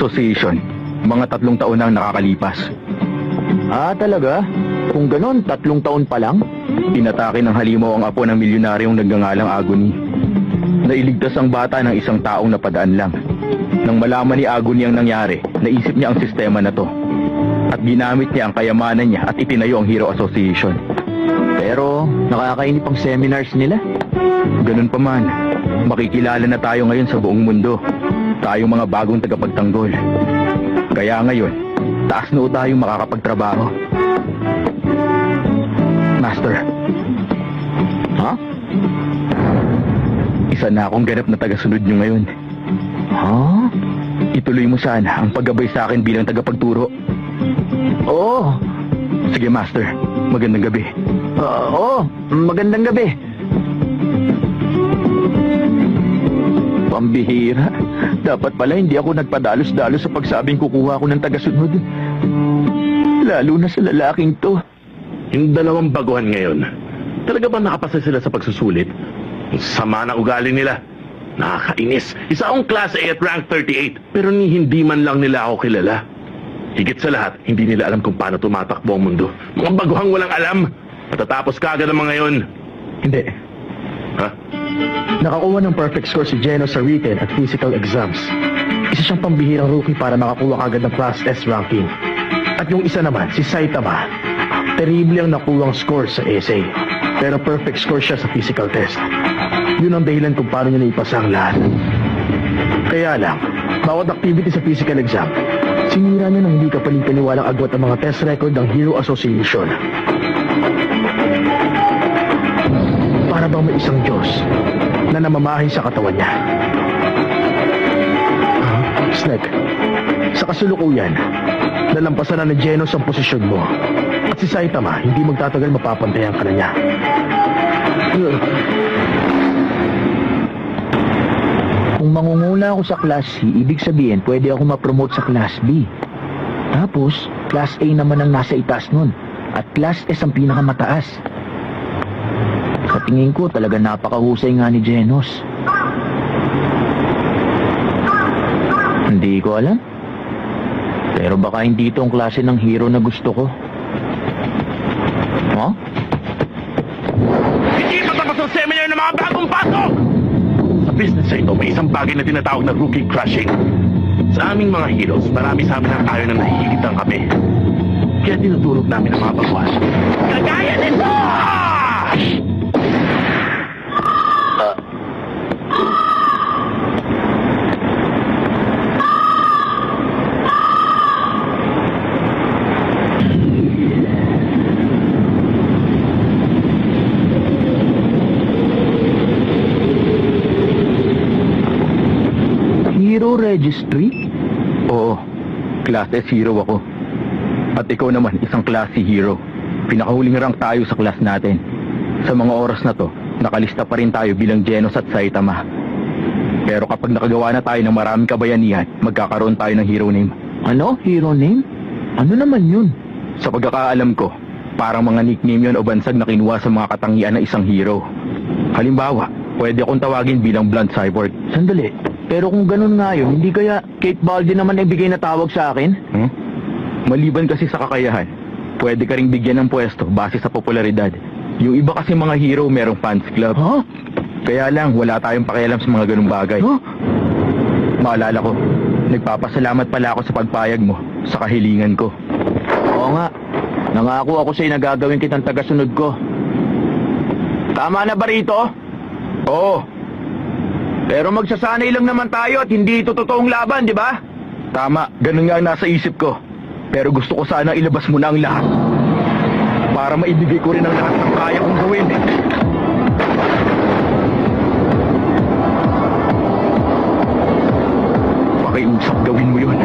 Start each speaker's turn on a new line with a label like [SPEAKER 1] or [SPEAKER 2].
[SPEAKER 1] Association. Mga 3 taon na ang nakakalipas.
[SPEAKER 2] Ah, talaga? Kung ganon, 3 taon pa lang?
[SPEAKER 1] Inatake ng halimaw ang apo ng milyonaryong nagngangalang Agony. Nailigtas ang bata ng isang taong napadaan lang. Nang malaman ni Agony ang nangyari, naisip niya ang sistema na to. At ginamit niya ang kayamanan niya at itinayo ang Hero Association.
[SPEAKER 2] Pero, nakakainip ang seminars nila.
[SPEAKER 1] Ganun pa man, makikilala na tayo ngayon sa buong mundo. Tayong mga bagong tagapagtanggol. Kaya ngayon, taas noo tayong makakapagtrabaho. Master.
[SPEAKER 2] Ha?
[SPEAKER 1] Isa na akong ganap na tagasunod niyo ngayon.
[SPEAKER 2] Ha?
[SPEAKER 1] Ituloy mo sana ang paggabay sa akin bilang tagapagturo.
[SPEAKER 2] Oo.
[SPEAKER 1] Sige, Master. Magandang gabi.
[SPEAKER 2] Oo, magandang gabi. Pambihira. Dapat pala hindi ako nagpadalos-dalos sa pagsabing kukuha ko ng tagasunod. Lalo na sa lalaking to.
[SPEAKER 3] Yung 2 baguhan ngayon, talaga ba nakapasa sila sa pagsusulit? Ang sama ng ugali nila. Nakakainis. Isa akong Class A at rank 38, pero hindi man lang nila ako kilala. Higit sa lahat, hindi nila alam kung paano tumatakbo ang mundo. Mga baguhang walang alam. Matatapos kaagad ang mga ngayon.
[SPEAKER 1] Hindi.
[SPEAKER 3] Ha?
[SPEAKER 2] Nakakuha ng perfect score si Geno sa written at physical exams. Isa siyang pambihirang rookie para makakuha kagad ng Class S ranking. At yung isa naman, si Saitama, terrible ang nakuwang score sa essay. Pero perfect score siya sa physical test. Yun ang dahilan kung paano niya naipasa ang lahat. Kaya lang, bawat activity sa physical exam, sinira niya ng hindi kapanipaniwalang agwat ang mga test record ng Hero Association. Para bang may isang Diyos na namamahay sa katawan niya. Snake, sa kasulukuyan, nalampasan na ni Genos ang posisyon mo. At si Saitama, hindi magtatagal mapapantayan ka na niya. Kung mangunguna ako sa Class C, ibig sabihin pwede ako ma-promote sa Class B. Tapos, Class A naman ang nasa itaas nun. At Class S ang pinakamataas. Sa tingin ko, talaga napakahusay nga ni Genos. Hindi ko alam. Pero baka hindi ito ang klase ng hero na gusto ko. Huh?
[SPEAKER 3] Hindi patapos ang seminar ng mga bagong pasok! Sa business na ito, may isang bagay na tinatawag na rookie crushing. Sa aming mga heroes, marami sa amin ang tayo na nahihilitan kami. Kaya tinutulog namin ang mga baguhan. Kagaya nito!
[SPEAKER 2] Hero Registry?
[SPEAKER 1] Oo. Class S hero ako. At ikaw naman, isang Class C hero. Pinakahuling rank tayo sa class natin. Sa mga oras na to, nakalista pa rin tayo bilang Genos at Saitama. Pero kapag nakagawa na tayo ng maraming kabayanihan, magkakaroon tayo ng hero name.
[SPEAKER 2] Ano? Hero name? Ano naman yun?
[SPEAKER 1] Sa pagkakaalam ko, parang mga nickname yon o bansag na kinuha sa mga katangian ng isang hero. Halimbawa, pwede akong tawagin bilang Blunt Cyborg.
[SPEAKER 2] Sandali. Pero kung ganun nga yun, hindi kaya Kate Baldi naman ang bigay na tawag sa akin?
[SPEAKER 1] Maliban kasi sa kakayahan, pwede ka ring bigyan ng pwesto base sa popularidad. Yung iba kasi mga hero merong fans club.
[SPEAKER 2] Huh?
[SPEAKER 1] Kaya lang, wala tayong pakialam sa mga ganung bagay.
[SPEAKER 2] Huh?
[SPEAKER 1] Maalala ko, nagpapasalamat pala ako sa pagpayag mo, sa kahilingan ko.
[SPEAKER 2] Oo nga. Nangako ako sa'yo na gagawin kitang tagasunod ko. Tama na ba rito?
[SPEAKER 1] Oo,
[SPEAKER 2] Pero magsasanay lang naman tayo at hindi ito totoong laban, di ba?
[SPEAKER 1] tama, ganun nga ang nasa isip ko. Pero gusto ko sana ilabas mo na ang lahat. Para maibigay ko rin ang lahat ng kaya kong gawin. Pakiusap, gawin mo yun.